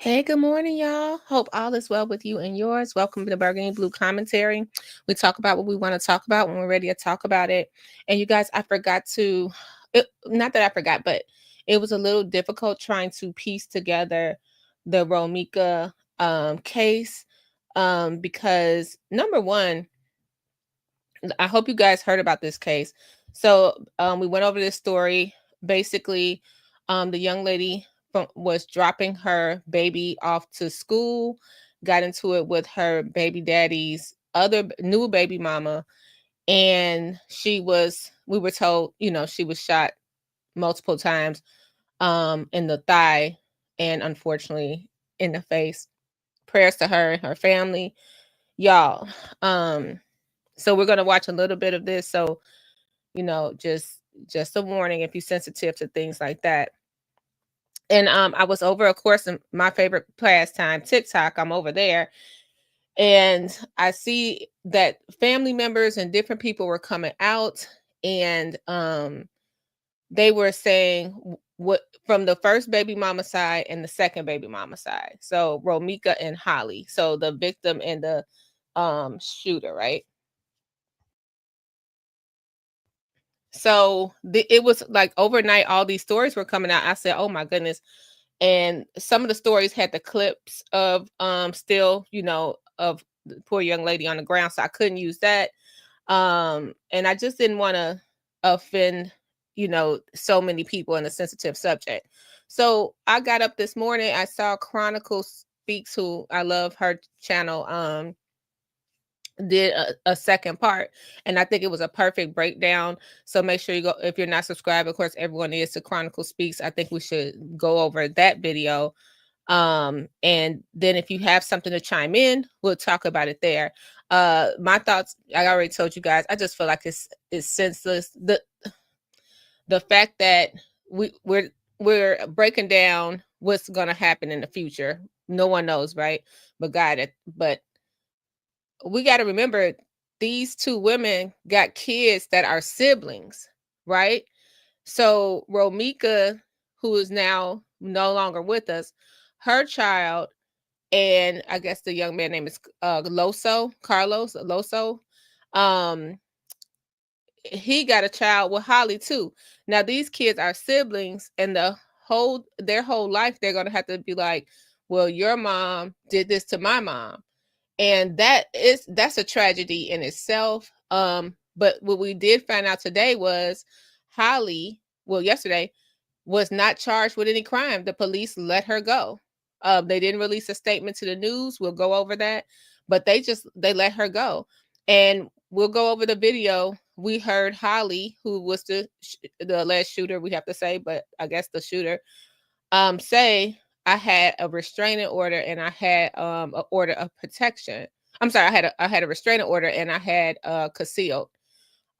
Hey, good morning, y'all. Hope all is well with you and yours. Welcome to the Burgundy Blue Commentary. We talk about what we want to talk about when we're ready to talk about it. And you guys, I forgot to, not that I forgot, but it was a little difficult trying to piece together the Romeca case because number one, I hope you guys heard about this case. So we went over this story. Basically, the young lady was dropping her baby off to school, got into it with her baby daddy's other new baby mama, and we were told, she was shot multiple times in the thigh and unfortunately in the face. Prayers to her and her family. Y'all. So we're gonna watch a little bit of this. So just a warning if you're sensitive to things like that. And I was over, of course, in my favorite pastime, TikTok. I'm over there, and I see that family members and different people were coming out, and they were saying what from the first baby mama side and the second baby mama side. So Romeca and Holly, so the victim and the shooter, right? So it was like overnight, all these stories were coming out. I said, "Oh my goodness!" And some of the stories had the clips of still, of the poor young lady on the ground, so I couldn't use that. And I just didn't want to offend, so many people in a sensitive subject. So I got up this morning. I saw Chronicle Speaks, who I love her channel. Did a second part, and I think it was a perfect breakdown. So make sure you go, if you're not subscribed, of course everyone is, to Chronicle Speaks. I think we should go over that video, and then if you have something to chime in, we'll talk about it there. My thoughts, I already told you guys, I just feel like it's senseless, the fact that we're breaking down what's going to happen in the future. No one knows, right? But we got to remember, these two women got kids that are siblings, right? So Romeca, who is now no longer with us, her child, and I guess the young man name is Carlos Loso. Um, he got a child with Holly too. Now these kids are siblings, and their whole life they're gonna have to be like, well, your mom did this to my mom, and that's a tragedy in itself. But what we did find out today was Holly, well, yesterday, was not charged with any crime. The police let her go. They didn't release a statement to the news. We'll go over that, but they let her go, and we'll go over the video. We heard Holly, who was the alleged shooter, we have to say, but I guess the shooter, say, I had a restraining order and I had an order of protection. I'm sorry, I had a restraining order and I had a concealed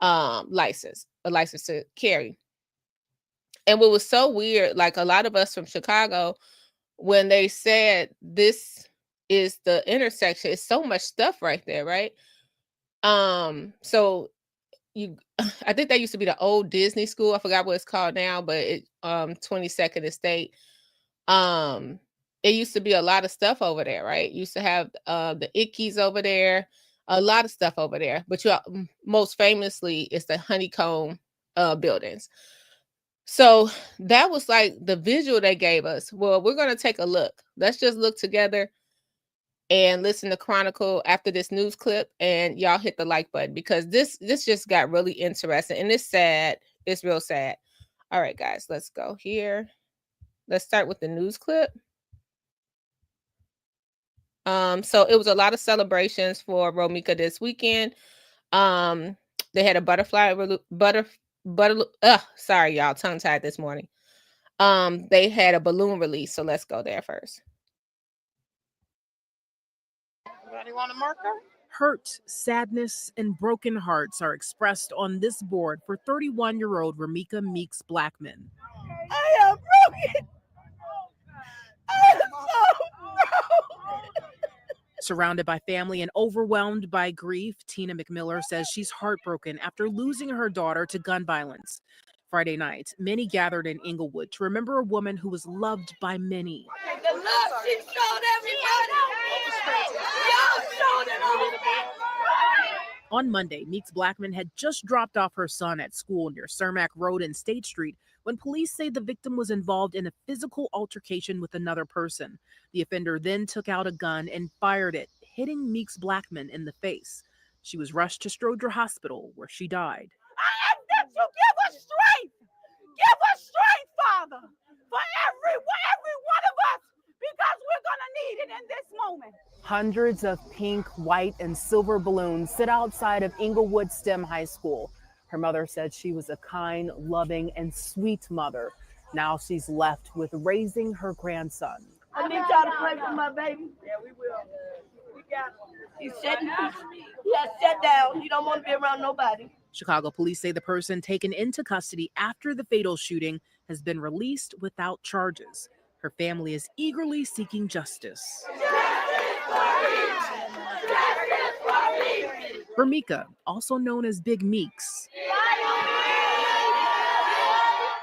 license, a license to carry. And what was so weird, like a lot of us from Chicago, when they said this is the intersection, it's so much stuff right there, right? So you I think that used to be the old Disney school. I forgot what it's called now, but it 22nd Estate. Um, it used to be a lot of stuff over there, right? Used to have the Ickies over there, a lot of stuff over there. But most famously, it's the honeycomb buildings. So that was like the visual they gave us. Well, we're gonna take a look. Let's just look together and listen to Chronicle after this news clip, and y'all hit the like button because this just got really interesting, and it's sad. It's real sad. All right, guys, let's go here. Let's start with the news clip. So it was a lot of celebrations for Romeca this weekend. They had a sorry, y'all, tongue tied this morning. They had a balloon release, so let's go there first. Anybody want a marker? Hurt, sadness, and broken hearts are expressed on this board for 31-year-old Romeca Meeks Blackman. I am broken. I am so broken. Surrounded by family and overwhelmed by grief, Tina McMiller says she's heartbroken after losing her daughter to gun violence. Friday night, many gathered in Inglewood to remember a woman who was loved by many. The love she showed everybody. Y'all showed it all. On Monday, Meeks Blackman had just dropped off her son at school near Cermak Road and State Street when police say the victim was involved in a physical altercation with another person. The offender then took out a gun and fired it, hitting Meeks Blackman in the face. She was rushed to Stroger Hospital, where she died. I ask that you give us strength. Give us strength, Father, for every one of us, because we're going to need it in this moment. Hundreds of pink, white, and silver balloons sit outside of Inglewood STEM High School. Her mother said she was a kind, loving, and sweet mother. Now she's left with raising her grandson. I need y'all to pray for my baby. Yeah, we will. We got him. He has shut down. He don't want to be around nobody. Chicago police say the person taken into custody after the fatal shooting has been released without charges. Her family is eagerly seeking justice. Romeca, also known as Big Meeks,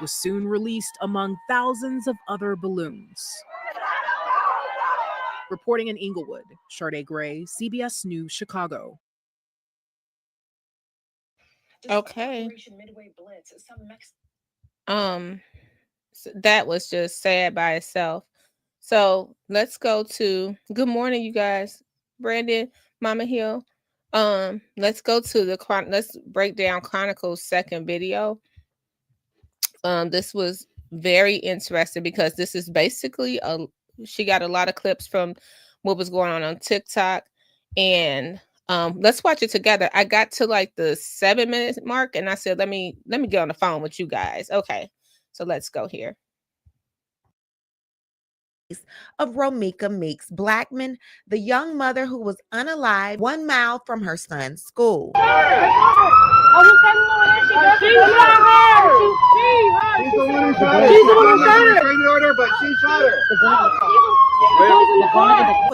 was soon released among thousands of other balloons. Reporting in Inglewood, Sade Gray, CBS News, Chicago. Okay. So that was just sad by itself. So let's go to good morning, you guys. Brandon, Mama Hill. Let's go to let's break down Chronicle's second video. This was very interesting because this is basically she got a lot of clips from what was going on TikTok, and let's watch it together. I got to like the 7-minute mark and I said, let me get on the phone with you guys. Okay, so let's go here. Of Romeca Meeks Blackman, the young mother who was unalived 1 mile from her son's school.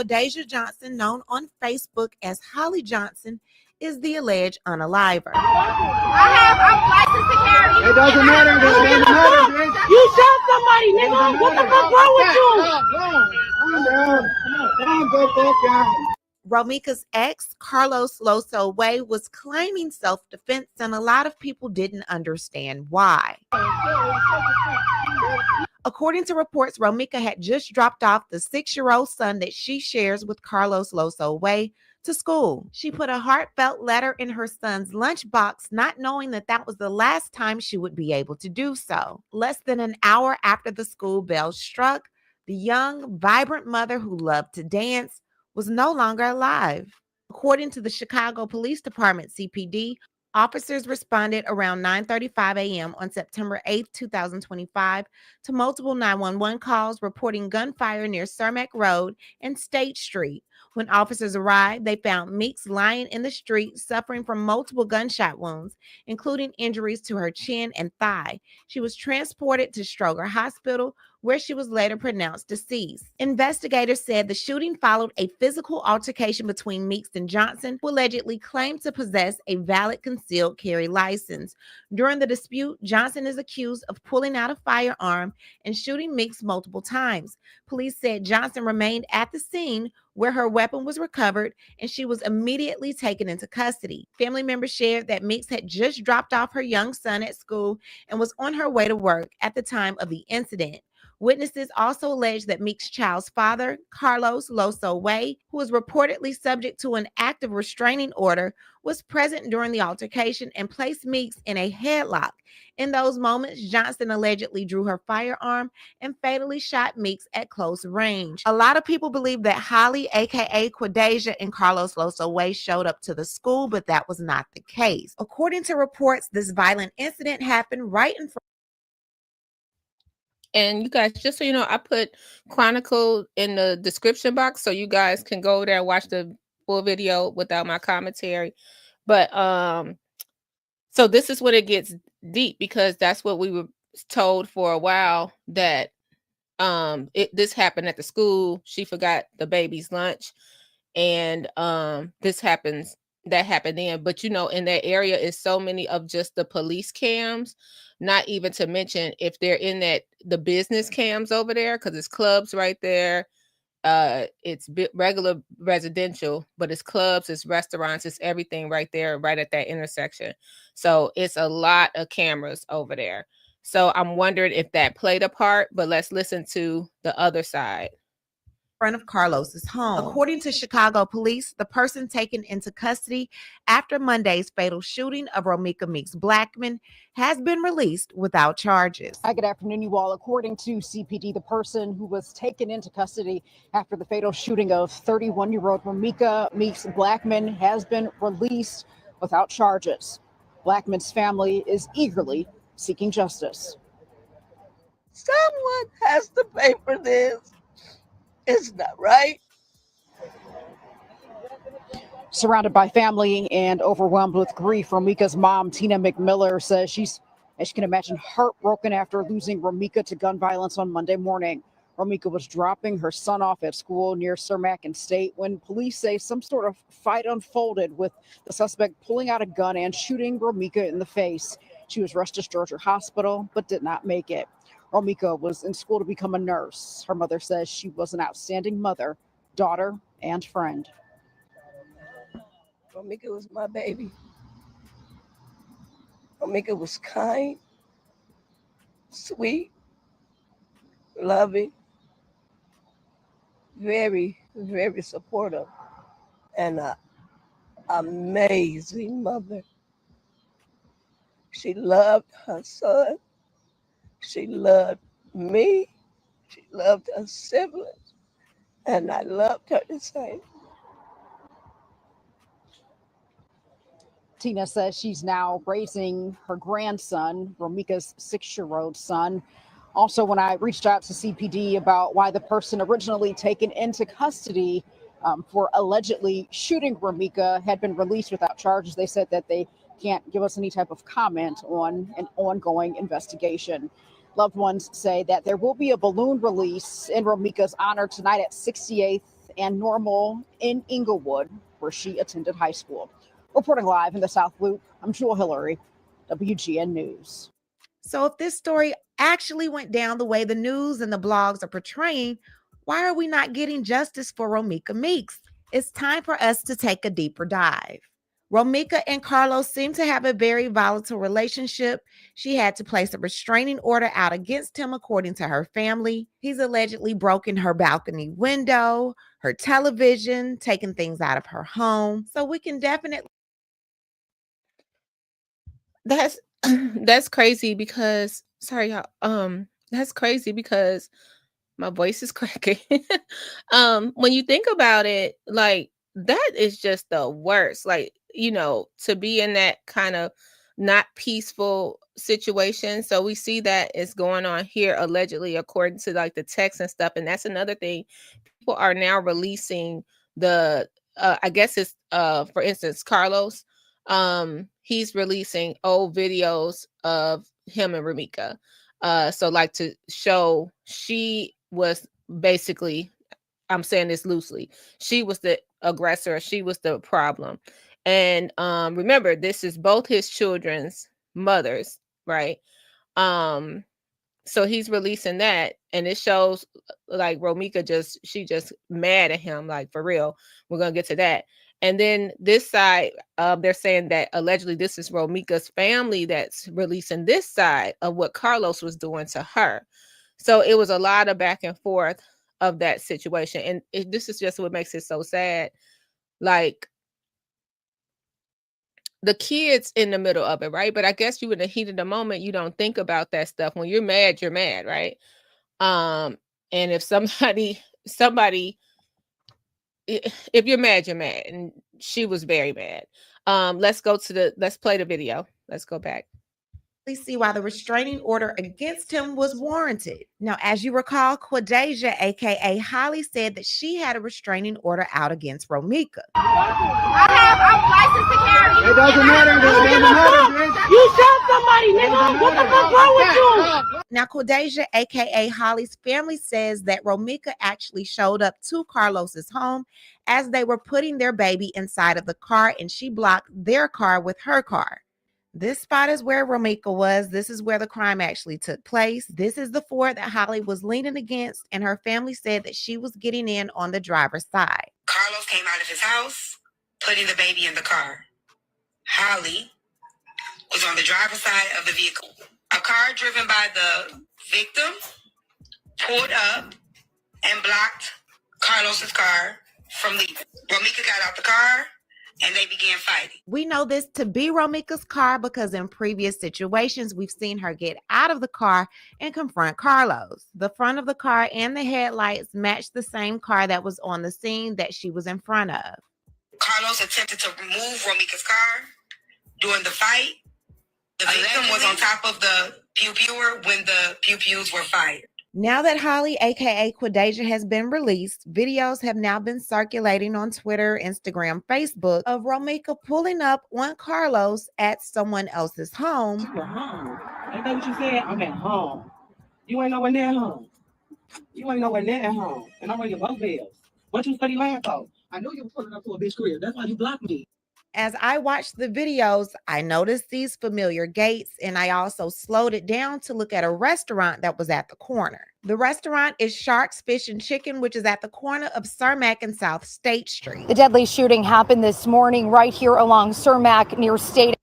Deja Johnson, known on Facebook as Holly Johnson, is the alleged unaliver. I'm licensed to carry. It doesn't matter. It doesn't matter, bitch. You shot somebody, nigga. What the fuck wrong with you? Calm down. Romeca's ex, Carlos Loso Way, was claiming self-defense, and a lot of people didn't understand why. According to reports, Romeca had just dropped off the 6-year-old son that she shares with Carlos Loso Way to school. She put a heartfelt letter in her son's lunchbox, not knowing that that was the last time she would be able to do so. Less than an hour after the school bell struck, the young, vibrant mother who loved to dance was no longer alive. According to the Chicago Police Department, CPD, officers responded around 9:35 a.m. on September 8, 2025 to multiple 911 calls reporting gunfire near Cermak Road and State Street. When officers arrived, they found Meeks lying in the street, suffering from multiple gunshot wounds, including injuries to her chin and thigh. She was transported to Stroger Hospital, where she was later pronounced deceased. Investigators said the shooting followed a physical altercation between Meeks and Johnson, who allegedly claimed to possess a valid concealed carry license. During the dispute, Johnson is accused of pulling out a firearm and shooting Meeks multiple times. Police said Johnson remained at the scene where her weapon was recovered, and she was immediately taken into custody. Family members shared that Meeks had just dropped off her young son at school and was on her way to work at the time of the incident. Witnesses also alleged that Meeks' child's father, Carlos Loso Way, who was reportedly subject to an active restraining order, was present during the altercation and placed Meeks in a headlock. In those moments, Johnson allegedly drew her firearm and fatally shot Meeks at close range. A lot of people believe that Holly, aka Deja, and Carlos Loso Way showed up to the school, but that was not the case. According to reports, this violent incident happened right in front. And you guys, just so you know, I put Chronicle in the description box so you guys can go there and watch the full video without my commentary. But so this is when it gets deep, because that's what we were told for a while, that this happened at the school. She forgot the baby's lunch, and this happens that happened then. But you know, in that area is so many of just the police cams, not even to mention if they're in the business cams over there, because it's clubs right there. It's regular residential, but it's clubs, it's restaurants, it's everything right there, right at that intersection. So it's a lot of cameras over there. So I'm wondering if that played a part, but let's listen to the other side. Front of Carlos's home. According to Chicago police, the person taken into custody after Monday's fatal shooting of Romeca Meeks Blackman has been released without charges. Hi, good afternoon, you all. According to CPD, the person who was taken into custody after the fatal shooting of 31-year-old Romeca Meeks Blackman has been released without charges. Blackman's family is eagerly seeking justice. Someone has to pay for this. It's not right. Surrounded by family and overwhelmed with grief, Romeca's mom, Tina McMiller, says she's, as you can imagine, heartbroken after losing Romeca to gun violence on Monday morning. Romeca was dropping her son off at school near Cermak and State when police say some sort of fight unfolded, with the suspect pulling out a gun and shooting Romeca in the face. She was rushed to Georgia Hospital but did not make it. Romeca was in school to become a nurse. Her mother says she was an outstanding mother, daughter, and friend. Romeca was my baby. Romeca was kind, sweet, loving, very, very supportive, and an amazing mother. She loved her son. She loved me. She loved her siblings. And I loved her the same. Tina says she's now raising her grandson, Romeca's 6-year-old son. Also, when I reached out to CPD about why the person originally taken into custody for allegedly shooting Romeca had been released without charges, they said that they can't give us any type of comment on an ongoing investigation. Loved ones say that there will be a balloon release in Romeca's honor tonight at 68th and Normal in Inglewood, where she attended high school. Reporting live in the South Loop, I'm Jewel Hillary, WGN News. So if this story actually went down the way the news and the blogs are portraying, why are we not getting justice for Romeca Meeks? It's time for us to take a deeper dive. Romeca and Carlos seem to have a very volatile relationship. She had to place a restraining order out against him, according to her family. He's allegedly broken her balcony window, her television, taken things out of her home. So we can definitely... That's crazy because, sorry y'all, that's crazy because my voice is cracking. When you think about it, like, that is just the worst. Like, you know, to be in that kind of not peaceful situation. So we see that is going on here, allegedly, according to like the text and stuff. And that's another thing. People are now releasing the I guess it's for instance, Carlos, he's releasing old videos of him and Romeca. So like to show she was basically, I'm saying this loosely, she was the aggressor, she was the problem. And remember, this is both his children's mothers, right? So he's releasing that, and it shows like Romeca she just mad at him, like, for real. We're gonna get to that. And then this side, they're saying that allegedly this is Romeca's family that's releasing this side of what Carlos was doing to her. So it was a lot of back and forth of that situation. And this is just what makes it so sad. Like, the kids in the middle of it, right? But I guess you in the heat of the moment, you don't think about that stuff. When you're mad, right? And if somebody, if you're mad, you're mad. And she was very mad. Let's play the video. Let's go back. See why the restraining order against him was warranted. Now, as you recall, Deja, aka Holly, said that she had a restraining order out against Romeca. I'm licensed to carry. It doesn't matter. You shot somebody, nigga. What the fuck wrong with you? Now, Deja, aka Holly's family, says that Romeca actually showed up to Carlos's home as they were putting their baby inside of the car, and she blocked their car with her car. This spot is where Romeca was. This is where the crime actually took place. This is the Ford that Holly was leaning against, and her family said that she was getting in on the driver's side. Carlos came out of his house, putting the baby in the car. Holly was on the driver's side of the vehicle. A car driven by the victim pulled up and blocked Carlos's car from leaving. Romeca got out the car and they began fighting. We know this to be Romeca's car because in previous situations, we've seen her get out of the car and confront Carlos. The front of the car and the headlights match the same car that was on the scene that she was in front of. Carlos attempted to remove Romeca's car during the fight. The victim was on top of the pew-pewer when the pew-pews were fired. Now that Holly, aka Deja, has been released, videos have now been circulating on Twitter, Instagram, Facebook of Romeca pulling up on Carlos at someone else's home. You were home. Ain't that what you said? I'm at home. You ain't nowhere near home. You ain't nowhere near at home. And I'm ready to both bills. What you study land for? I knew you were pulling up to a bitch career. That's why you blocked me. As I watched the videos, I noticed these familiar gates, and I also slowed it down to look at a restaurant that was at the corner. The restaurant is Sharks Fish and Chicken, which is at the corner of Cermak and South State Street. The deadly shooting happened this morning right here along Cermak near State.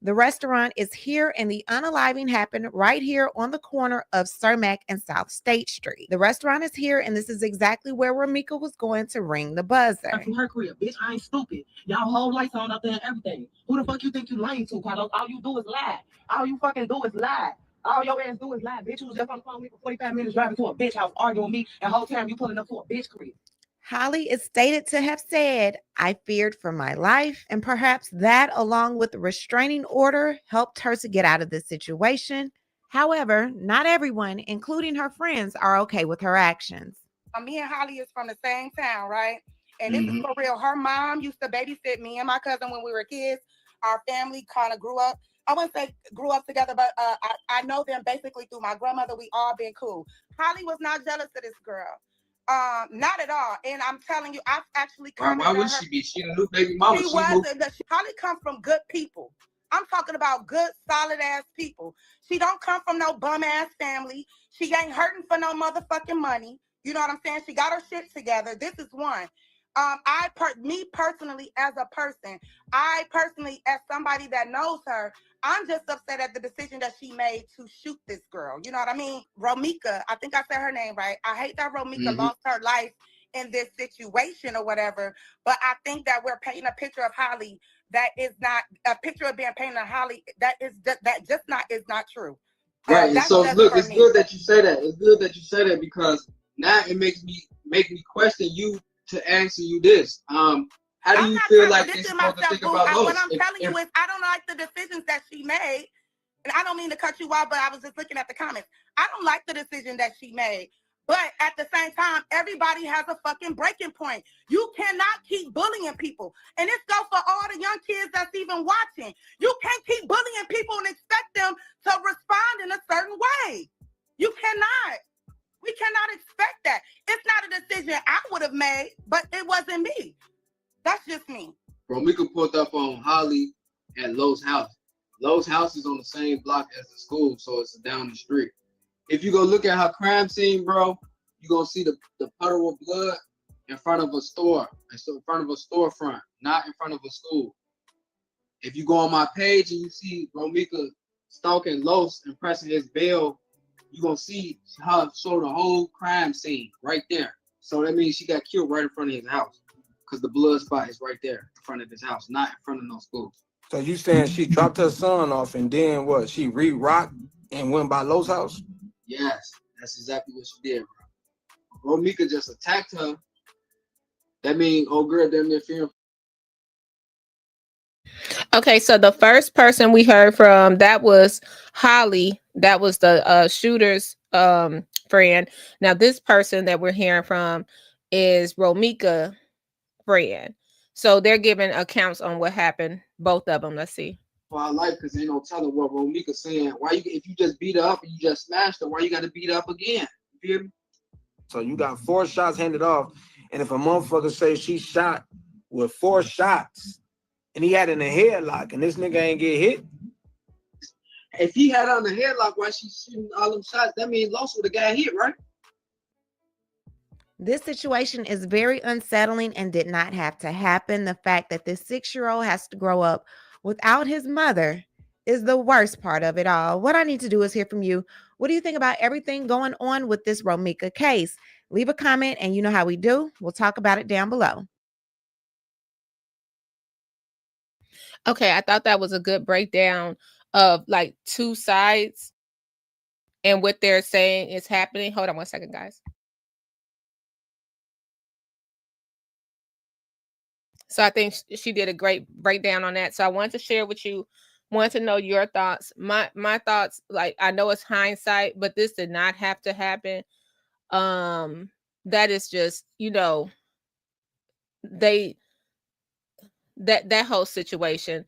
The restaurant is here, and the unaliving happened right here on the corner of Cermak and South State Street. The restaurant is here, and this is exactly where Romeca was going to ring the buzzer. From her career, bitch, I ain't stupid. Y'all whole lights on up there and everything. Who the fuck you think you lying to, Carlos? All you do is lie. All you fucking do is lie. All your ass do is lie, bitch. You was just on the phone with me for 45 minutes driving to a bitch house arguing with me, and the whole time you pulling up for a bitch career. Holly is stated to have said, "I feared for my life," and perhaps that, along with the restraining order, helped her to get out of this situation. However, not everyone, including her friends, are okay with her actions. Me and Holly is from the same town, right? And this is for real. Her mom used to babysit me and my cousin when we were kids. Our family kind of grew up. I wouldn't say grew up together, but I know them basically through my grandmother. We all been cool. Holly was not jealous of this girl. Not at all. And I'm telling you, I've actually why would she be? She a new baby mama. She wasn't. Holly comes from good people. I'm talking about good, solid ass people. She don't come from no bum ass family. She ain't hurting for no motherfucking money. You know what I'm saying? She got her shit together. This is one. Me personally, as a person, as somebody that knows her, I'm just upset at the decision that she made to shoot this girl. You know what I mean? Romeca, I think I said her name right. I hate that Romeca lost her life in this situation or whatever, but I think that we're painting a picture of Holly that is not a picture of being painted of Holly that is not true. Right. So look, it's good that you say that. It's good that you say that because now it makes me question you to answer you this. How do you feel like they're supposed to think about those? What I'm telling you is I don't like the decisions that she made. And I don't mean to cut you off, but I was just looking at the comments. I don't like the decision that she made. But at the same time, everybody has a fucking breaking point. You cannot keep bullying people. And this goes for all the young kids that's even watching. You can't keep bullying people and expect them to respond in a certain way. You cannot. We cannot expect that. It's not a decision I would have made, but it wasn't me. That's just me. Romeca pulled up on Holly at Lowe's house. Lowe's house is on the same block as the school, so it's down the street. If you go look at her crime scene, bro, you're going to see the puddle of blood in front of a store. So in front of a storefront, not in front of a school. If you go on my page and you see Romeca stalking Los and pressing his bell, you're going to see her show the whole crime scene right there. So that means she got killed right in front of his house because the blood spot is right there in front of his house, not in front of no school. So you saying she dropped her son off and then what? She re-rocked and went by Lo's house? Yes, that's exactly what she did, bro. Romeca just attacked her. That means old girl damn near fearing. Okay, so the first person we heard from, that was Holly. That was the shooter's friend. Now this person that we're hearing from is Romeca friend. So they're giving accounts on what happened, both of them. Let's see. Well, I like because ain't no telling what Romeca saying. Why you, if you just beat her up and you just smashed her, why you got to beat her up again? You feel me? So you got 4 shots handed off, And if a motherfucker say she shot with 4 shots and he had in a headlock and this nigga ain't get hit, if he had on the headlock while she's shooting all them shots, that means Los would have got hit, right? This situation is very unsettling and did not have to happen. The fact that this 6-year-old has to grow up without his mother is the worst part of it all. What I need to do is hear from you. What do you think about everything going on with this Romeca case? Leave a comment, and you know how we do. We'll talk about it down below. Okay, I thought that was a good breakdown of like 2 sides and what they're saying is happening. Hold on one second, guys. So I think she did a great breakdown on that. So I wanted to share with you, wanted to know your thoughts. My thoughts, like, I know it's hindsight, but this did not have to happen. That is just, you know, that whole situation,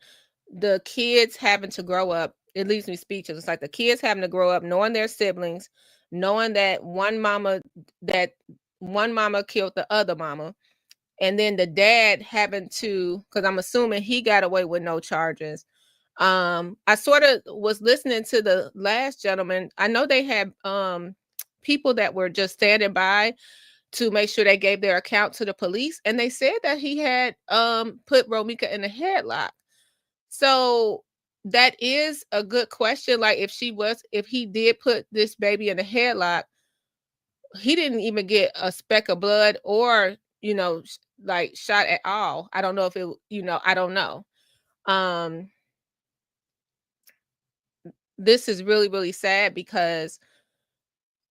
the kids having to grow up, it leaves me speechless. It's like the kids having to grow up knowing their siblings, knowing that one mama killed the other mama. And then the dad having to, because I'm assuming he got away with no charges. I sort of was listening to the last gentleman. I know they had people that were just standing by to make sure they gave their account to the police. And they said that he had put Romeca in a headlock. So that is a good question. Like if he did put this baby in a headlock, he didn't even get a speck of blood or, you know, like shot at all. I don't know if it, you know, I don't know. This is really, really sad because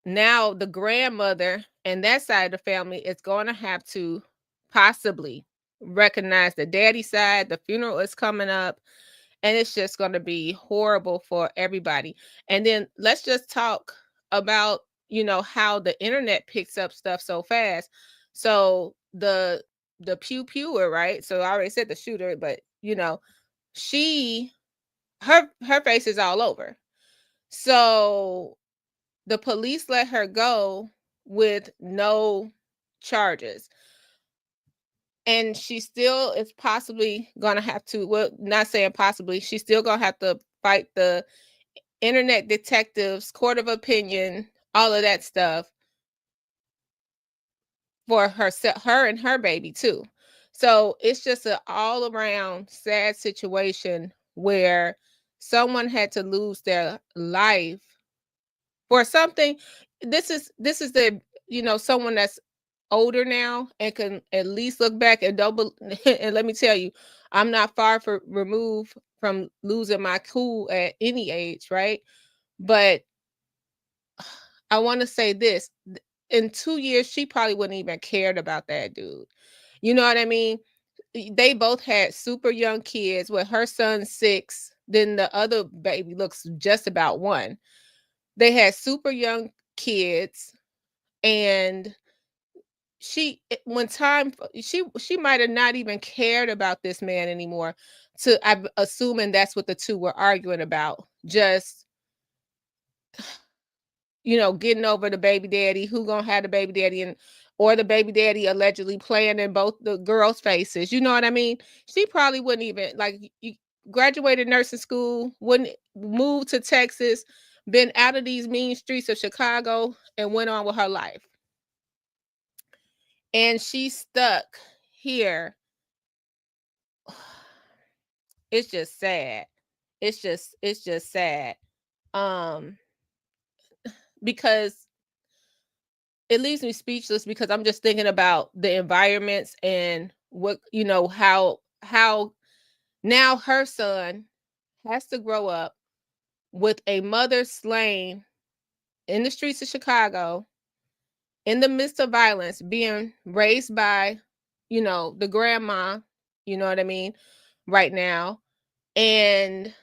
now the grandmother and that side of the family is going to have to possibly recognize the daddy side. The funeral is coming up and it's just going to be horrible for everybody. And then let's just talk about, you know, how the internet picks up stuff so fast. So the pewer, right? So I already said the shooter, but you know, her face is all over. So the police let her go with no charges. And she still is possibly going to have to, well, not saying possibly, she's still going to have to fight the internet detectives, court of opinion, all of that stuff for her and her baby too. So it's just an all around sad situation where someone had to lose their life for something. This is the, you know, someone that's older now and can at least look back and double. And let me tell you, I'm not far removed from losing my cool at any age, right? But I want to say this. In 2 years, she probably wouldn't even cared about that dude. You know what I mean? They both had super young kids. With her son 6, then the other baby looks just about 1. They had super young kids, and she might have not even cared about this man anymore. I'm assuming that's what the two were arguing about. Just, you know, getting over the baby daddy, who gonna have the baby daddy, or the baby daddy allegedly playing in both the girls' faces. You know what I mean? She probably wouldn't even, like, you graduated nursing school, wouldn't move to Texas, been out of these mean streets of Chicago, and went on with her life. And she's stuck here. It's just sad. It's just sad. Because it leaves me speechless, because I'm just thinking about the environments and what, you know, how now her son has to grow up with a mother slain in the streets of Chicago, in the midst of violence, being raised by, you know, the grandma, you know what I mean, right now, and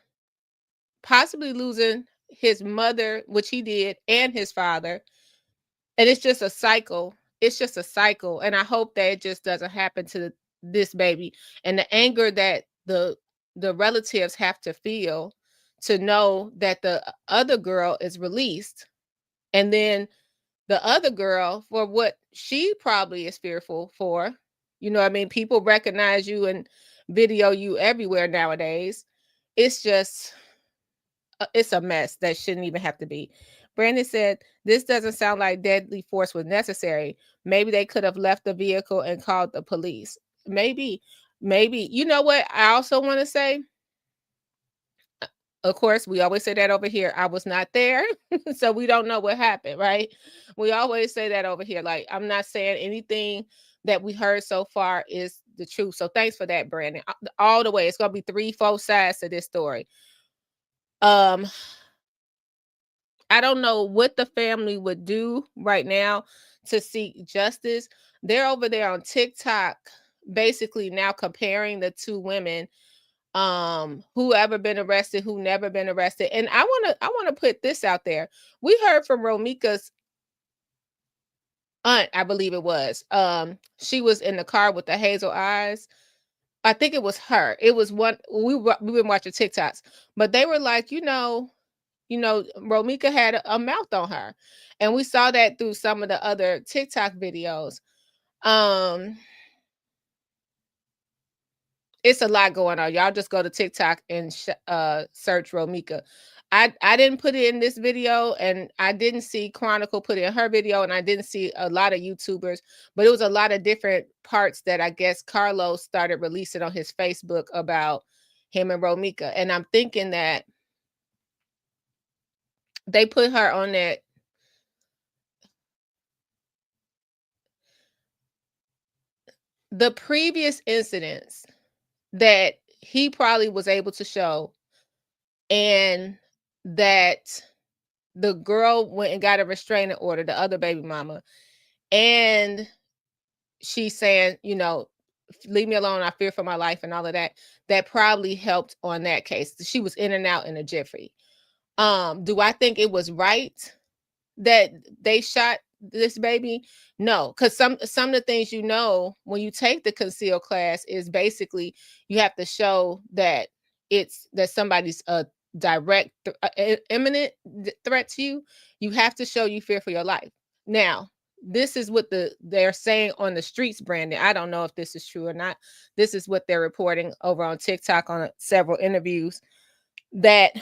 possibly losing his mother, which he did, and his father. And it's just a cycle. It's just a cycle. And I hope that it just doesn't happen to this baby. And the anger that the relatives have to feel to know that the other girl is released. And then the other girl for what she probably is fearful for. You know what I mean? People recognize you and video you everywhere nowadays. It's just, it's a mess that shouldn't even have to be. Brandon said, this doesn't sound like deadly force was necessary. Maybe they could have left the vehicle and called the police. Maybe. You know what I also want to say? Of course, we always say that over here. I was not there, so we don't know what happened, right? We always say that over here. Like, I'm not saying anything that we heard so far is the truth. So thanks for that, Brandon. All the way. It's going to be 3-4 sides to this story. I don't know what the family would do right now to seek justice. They're over there on TikTok, basically now comparing the two women, who ever been arrested, who never been arrested. And I want to put this out there. We heard from Romeca's aunt, I believe it was. She was in the car with the hazel eyes. I think it was her. It was one. We've been watching TikToks, but they were like, you know, Romeca had a mouth on her, and we saw that through some of the other TikTok videos. It's a lot going on. Y'all just go to TikTok and search Romeca. I didn't put it in this video, and I didn't see Chronicle put it in her video, and I didn't see a lot of YouTubers, but it was a lot of different parts that I guess Carlos started releasing on his Facebook about him and Romeca. And I'm thinking that they put her on that. The previous incidents that he probably was able to show, and that the girl went and got a restraining order, the other baby mama, and she's saying, you know, leave me alone, I fear for my life, and all of that, that probably helped on that case. She was in and out in a jiffy. Do I think it was right that they shot this baby? No, because some of the things, you know, when you take the concealed class is basically you have to show that it's that somebody's a direct imminent threat to you. You have to show you fear for your life. Now, this is what they're saying on the streets, Brandon. I don't know if this is true or not. This is what they're reporting over on TikTok on several interviews, that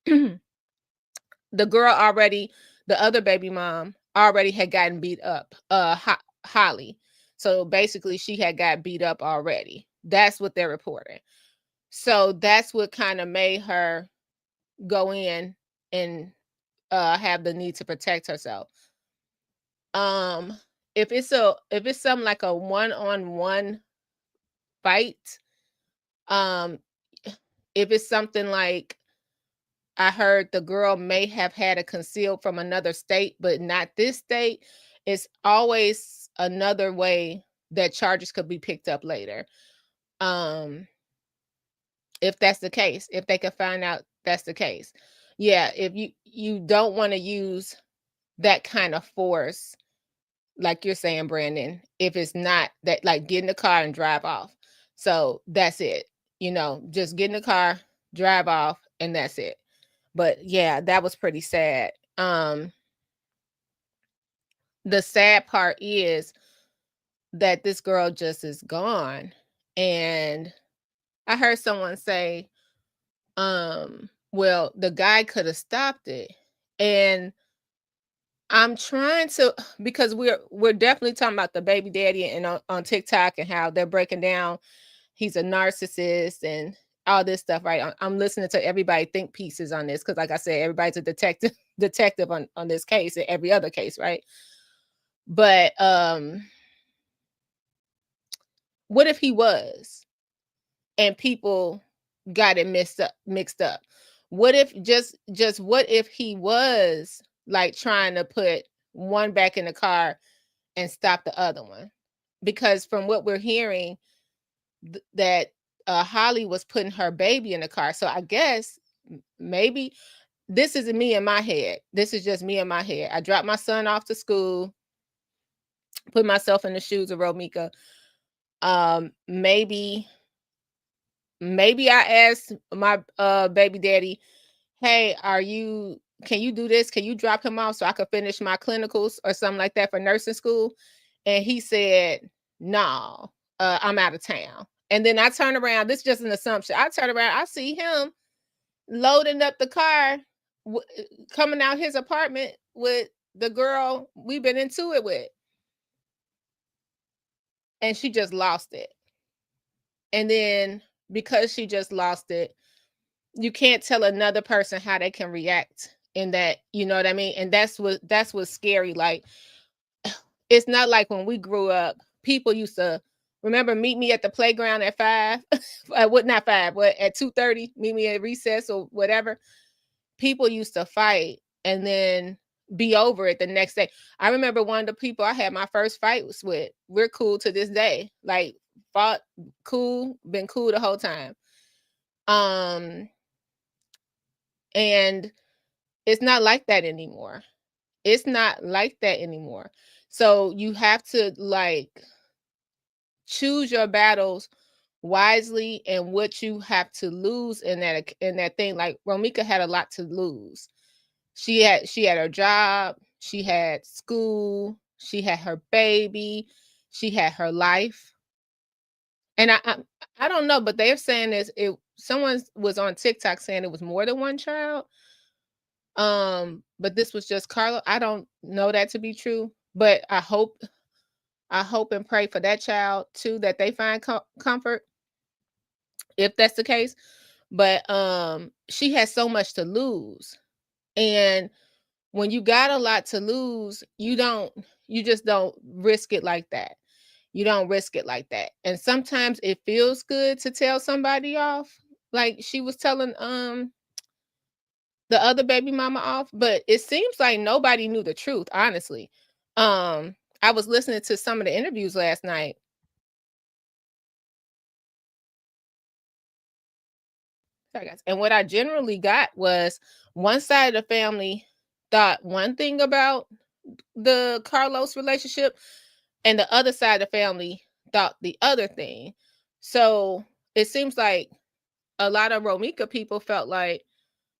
the girl already, the other baby mom already had gotten beat up, Holly. So basically she had got beat up already. That's what they're reporting. So that's what kind of made her go in and have the need to protect herself. If it's something like a one-on-one fight, if it's something like, I heard the girl may have had a concealed from another state, but not this state, it's always another way that charges could be picked up later. If that's the case, if they can find out that's the case. Yeah, if you don't want to use that kind of force, like you're saying, Brandon, if it's not that, like, get in the car and drive off. So that's it. You know, just get in the car, drive off, and that's it. But yeah, that was pretty sad. The sad part is that this girl just is gone. And I heard someone say, well, the guy could have stopped it. And I'm trying to, because we're definitely talking about the baby daddy and on TikTok and how they're breaking down he's a narcissist and all this stuff, right? I'm listening to everybody think pieces on this because, like I said, everybody's a detective on this case and every other case, right? But what if he was, and people got it mixed up? What if what if he was like trying to put one back in the car and stop the other one? Because from what we're hearing, that Holly was putting her baby in the car. So I guess maybe this isn't me in my head. This is just me in my head. I dropped my son off to school, put myself in the shoes of Romeca. Maybe I asked my baby daddy, hey, are you can you do this? Can you drop him off so I could finish my clinicals or something like that for nursing school? And he said, no, I'm out of town. And then I turn around. This is just an assumption. I turn around. I see him loading up the car, coming out his apartment with the girl we've been into it with. And she just lost it. And then because she just lost it, you can't tell another person how they can react in that, you know what I mean? And that's what's scary. Like, it's not like when we grew up, people used to remember meet me at the playground at 5, not 5, but at 2:30, meet me at recess or whatever. People used to fight and then be over it the next day. I remember one of the people I had my first fight was with. We're cool to this day. Like, fought, cool, been cool the whole time. And it's not like that anymore. It's not like that anymore. So you have to like choose your battles wisely and what you have to lose in that thing. Like Romeca had a lot to lose. She had her job, she had school, she had her baby, she had her life. And I don't know, but they're saying this. Someone was on TikTok saying it was more than one child. But this was just Carla. I don't know that to be true, but I hope and pray for that child too, that they find comfort if that's the case. But she has so much to lose, and when you got a lot to lose, you just don't risk it like that. You don't risk it like that. And sometimes it feels good to tell somebody off, like she was telling the other baby mama off, but it seems like nobody knew the truth, honestly. I was listening to some of the interviews last night. Sorry, guys. And what I generally got was one side of the family thought one thing about the Carlos relationship, and the other side of the family thought the other thing. So it seems like a lot of Romeca people felt like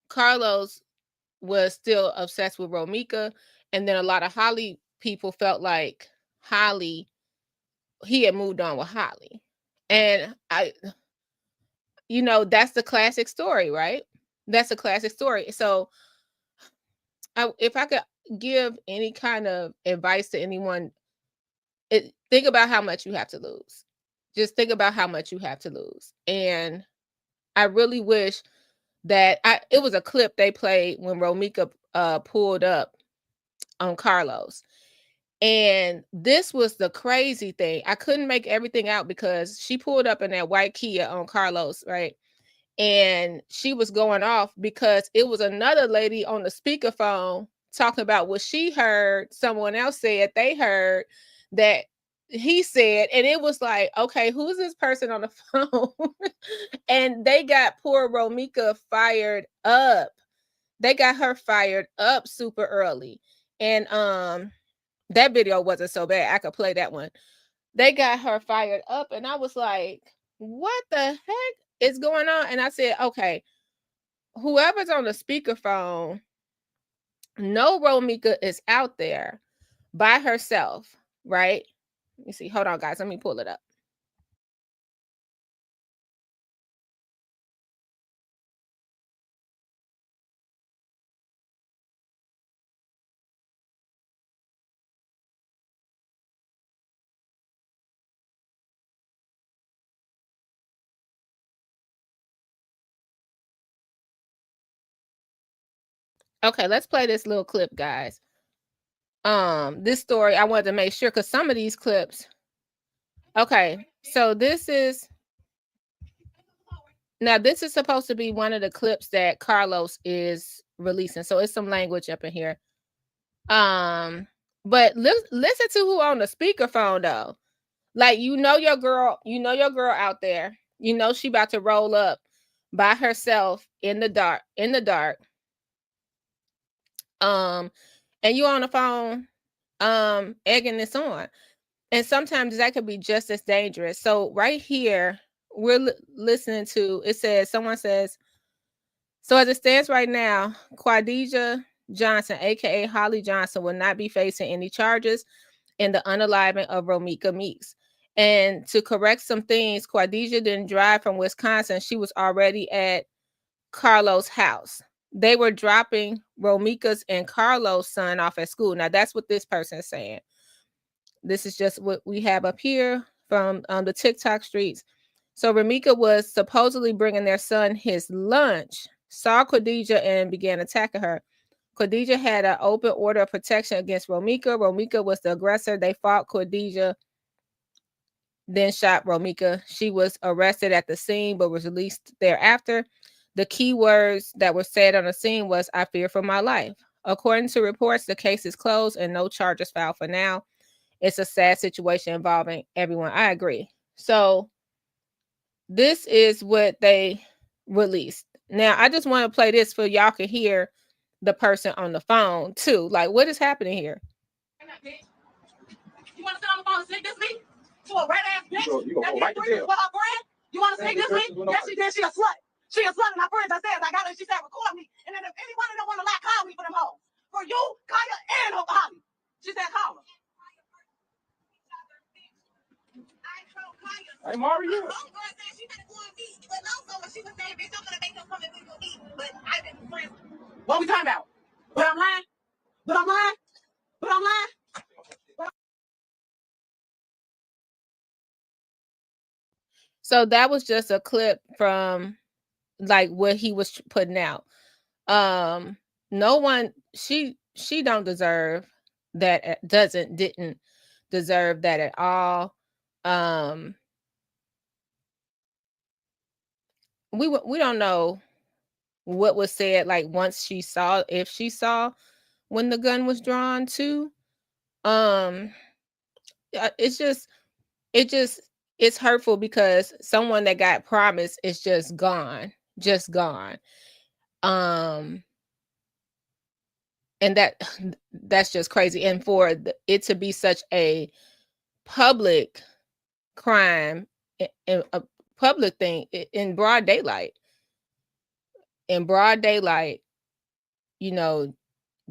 Carlos was still obsessed with Romeca, and then a lot of Holly people felt like he had moved on with Holly. And that's the classic story, right? That's a classic story. So if I could give any kind of advice to anyone, think about how much you have to lose. Just think about how much you have to lose. And I really wish that it was a clip they played when Romeca pulled up on Carlos. And this was the crazy thing. I couldn't make everything out because she pulled up in that white Kia on Carlos, right? And she was going off because it was another lady on the speakerphone talking about what she heard someone else said they heard that he said. And it was like, okay, who's this person on the phone? And they got poor Romeca fired up. They got her fired up super early. And that video wasn't so bad. I could play that one. They got her fired up, and I was like, what the heck is going on? And I said, okay, whoever's on the speakerphone, no, Romeca is out there by herself, right? Let me see. Hold on, guys. Let me pull it up. Okay, let's play this little clip, guys. This story, I wanted to make sure, because some of these clips. Okay, so this is supposed to be one of the clips that Carlos is releasing. So it's some language up in here. But listen to who on the speakerphone though. Like, your girl out there. She about to roll up by herself in the dark. And you on the phone, egging this on. And sometimes that could be just as dangerous. So right here, we're listening to, someone says, so as it stands right now, Deja Johnson, aka Holly Johnson, will not be facing any charges in the unaliving of Romeca Meeks. And to correct some things, Quadija didn't drive from Wisconsin. She was already at Carlos' house. They were dropping Romeca's and Carlos' son off at school. Now, that's what this person is saying. This is just what we have up here from the TikTok streets. So Romeca was supposedly bringing their son his lunch, saw Khadijah and began attacking her. Khadijah had an open order of protection against Romeca. Romeca was the aggressor. They fought. Khadijah then shot Romeca. She was arrested at the scene but was released thereafter. The key words that were said on the scene was, "I fear for my life." According to reports, the case is closed and no charges filed for now. It's a sad situation involving everyone. I agree. So this is what they released. Now, I just want to play this for y'all can hear the person on the phone too. Like, what is happening here? You want to sit on the phone and sneak this me? To a red ass bitch? You gonna go right to jail. With her friend? You want to sneak this me? Yes, she did. She a slut. She a slut. And my friends, I said, I got her. She said, record me. And then if anybody don't want to lie, call me for them hoes. For you, Kaya, and her body. She said, call her. Hey, Mario. What we talking about? But I'm lying? But I'm lying? But I'm lying? So that was just a clip from like what he was putting out. No one, she don't deserve that, didn't deserve that at all. We don't know what was said, like once she saw, if she saw when the gun was drawn too. It's hurtful because someone that got promised is just gone. And that's just crazy. And for it to be such a public crime, a public thing in broad daylight, you know,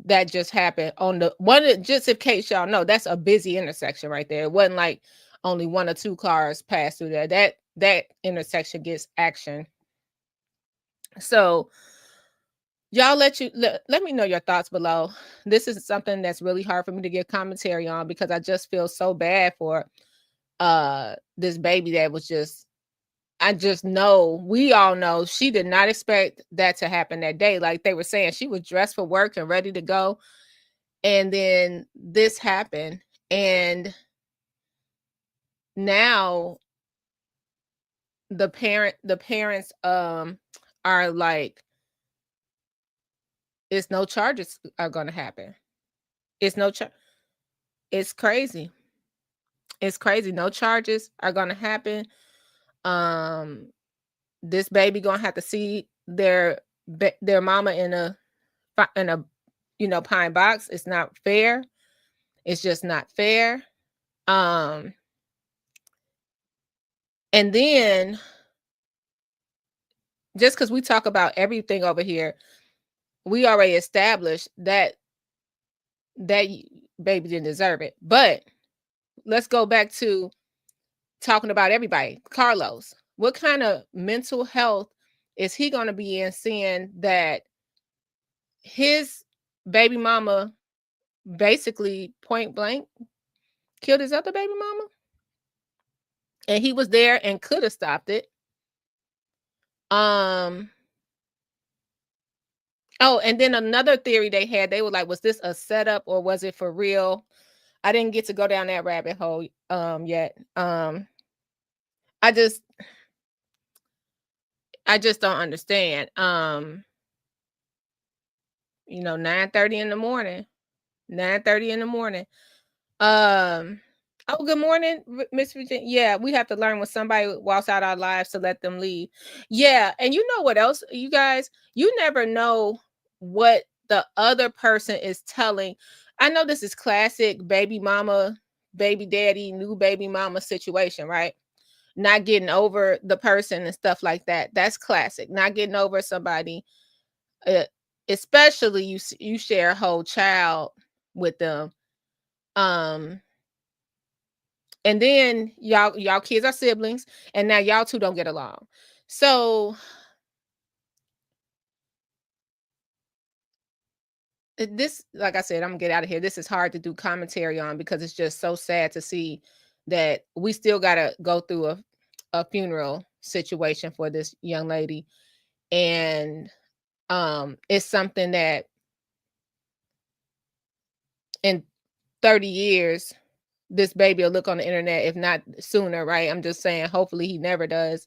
that just happened on the one. Just in case y'all know, that's a busy intersection right there. It wasn't like only one or two cars passed through there. That intersection gets action. So y'all let me know your thoughts below. This is something that's really hard for me to give commentary on because I just feel so bad for this baby that was just, I just know, we all know she did not expect that to happen that day. Like they were saying, she was dressed for work and ready to go. And then this happened. And now the parents are like, it's no charges are going to happen. It's crazy. It's crazy. No charges are going to happen. This baby going to have to see their mama in a pine box. It's not fair. It's just not fair. And then just because we talk about everything over here, we already established that baby didn't deserve it. But let's go back to talking about everybody. Carlos, what kind of mental health is he going to be in, seeing that his baby mama basically point blank killed his other baby mama? And he was there and could have stopped it. Oh, and then another theory they had, they were like, was this a setup or was it for real? I didn't get to go down that rabbit hole yet. I just don't understand. 9:30 in the morning. 9:30 in the morning. Oh, good morning, Miss Virginia. Yeah, we have to learn when somebody walks out our lives to let them leave. Yeah, and you know what else, you guys? You never know what the other person is telling. I know this is classic baby mama, baby daddy, new baby mama situation, right? Not getting over the person and stuff like that. That's classic. Not getting over somebody especially you share a whole child with them. And then y'all kids are siblings, and now y'all two don't get along. So this, like I said, I'm gonna get out of here. This is hard to do commentary on because it's just so sad to see that we still gotta go through a funeral situation for this young lady. And it's something that in 30 years this baby will look on the internet, if not sooner, right? I'm just saying, hopefully he never does,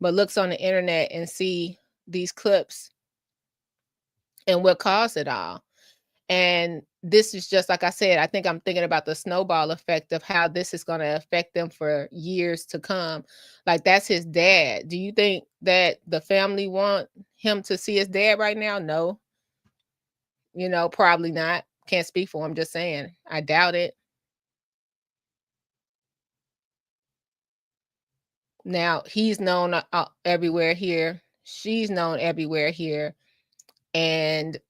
but looks on the internet and see these clips and what caused it all. And this is just, like I said, I think I'm thinking about the snowball effect of how this is going to affect them for years to come. Like, that's his dad. Do you think that the family want him to see his dad right now? No. You know, probably not. Can't speak for him, just saying. I doubt it. Now, he's known everywhere here. She's known everywhere here. And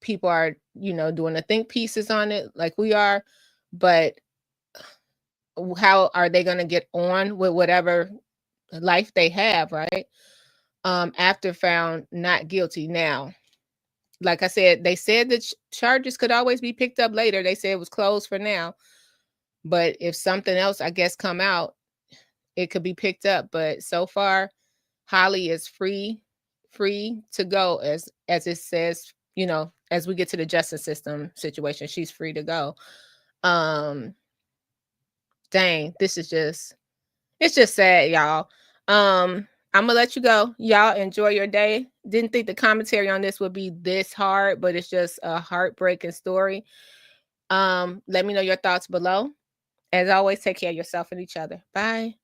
people are, you know, doing the think pieces on it like we are. But how are they going to get on with whatever life they have, right? After found not guilty. Now, like I said, they said that charges could always be picked up later. They said it was closed for now. But if something else, I guess, come out, it could be picked up. But so far, Holly is free to go, as it says, you know, as we get to the justice system situation, she's free to go. Dang, this is just, it's just sad, y'all. I'm gonna let you go. Y'all enjoy your day. Didn't think the commentary on this would be this hard, but it's just a heartbreaking story. Let me know your thoughts below. As always, take care of yourself and each other. Bye.